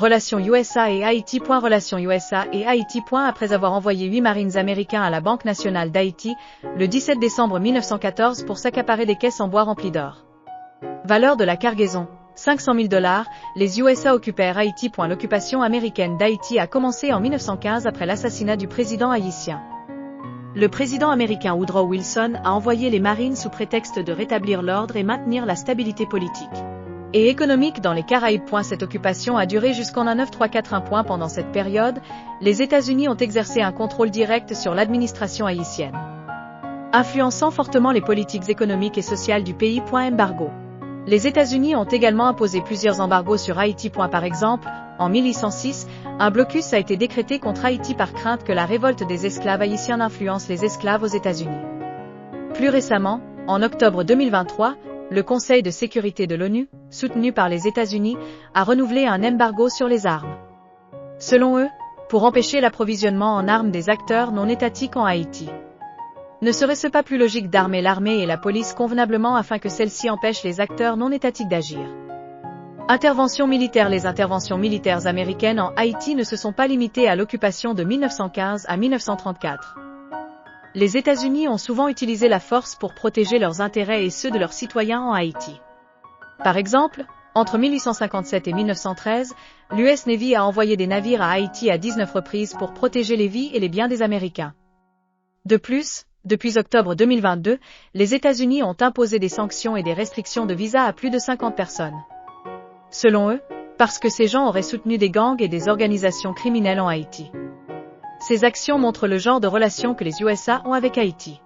Relations USA et Haïti. Relations USA et Haïti. Après avoir envoyé 8 Marines américains à la Banque nationale d'Haïti, le 17 décembre 1914 pour s'accaparer des caisses en bois remplies d'or. Valeur de la cargaison, $500 000, les USA occupèrent Haïti. L'occupation américaine d'Haïti a commencé en 1915 après l'assassinat du président haïtien. Le président américain Woodrow Wilson a envoyé les Marines sous prétexte de rétablir l'ordre et maintenir la stabilité politique et économique dans les Caraïbes. Cette occupation a duré jusqu'en 1941. Pendant cette période, les États-Unis ont exercé un contrôle direct sur l'administration haïtienne, influençant fortement les politiques économiques et sociales du pays. Embargo. Les États-Unis ont également imposé plusieurs embargos sur Haïti. Par exemple, en 1806, un blocus a été décrété contre Haïti par crainte que la révolte des esclaves haïtiens influence les esclaves aux États-Unis. Plus récemment, en octobre 2023, le Conseil de sécurité de l'ONU, soutenu par les États-Unis, a renouvelé un embargo sur les armes. Selon eux, pour empêcher l'approvisionnement en armes des acteurs non étatiques en Haïti. Ne serait-ce pas plus logique d'armer l'armée et la police convenablement afin que celles-ci empêchent les acteurs non étatiques d'agir? Intervention militaire. Les interventions militaires américaines en Haïti ne se sont pas limitées à l'occupation de 1915 à 1934. Les États-Unis ont souvent utilisé la force pour protéger leurs intérêts et ceux de leurs citoyens en Haïti. Par exemple, entre 1857 et 1913, l'US Navy a envoyé des navires à Haïti à 19 reprises pour protéger les vies et les biens des Américains. De plus, depuis octobre 2022, les États-Unis ont imposé des sanctions et des restrictions de visa à plus de 50 personnes. Selon eux, parce que ces gens auraient soutenu des gangs et des organisations criminelles en Haïti. Ces actions montrent le genre de relations que les USA ont avec Haïti.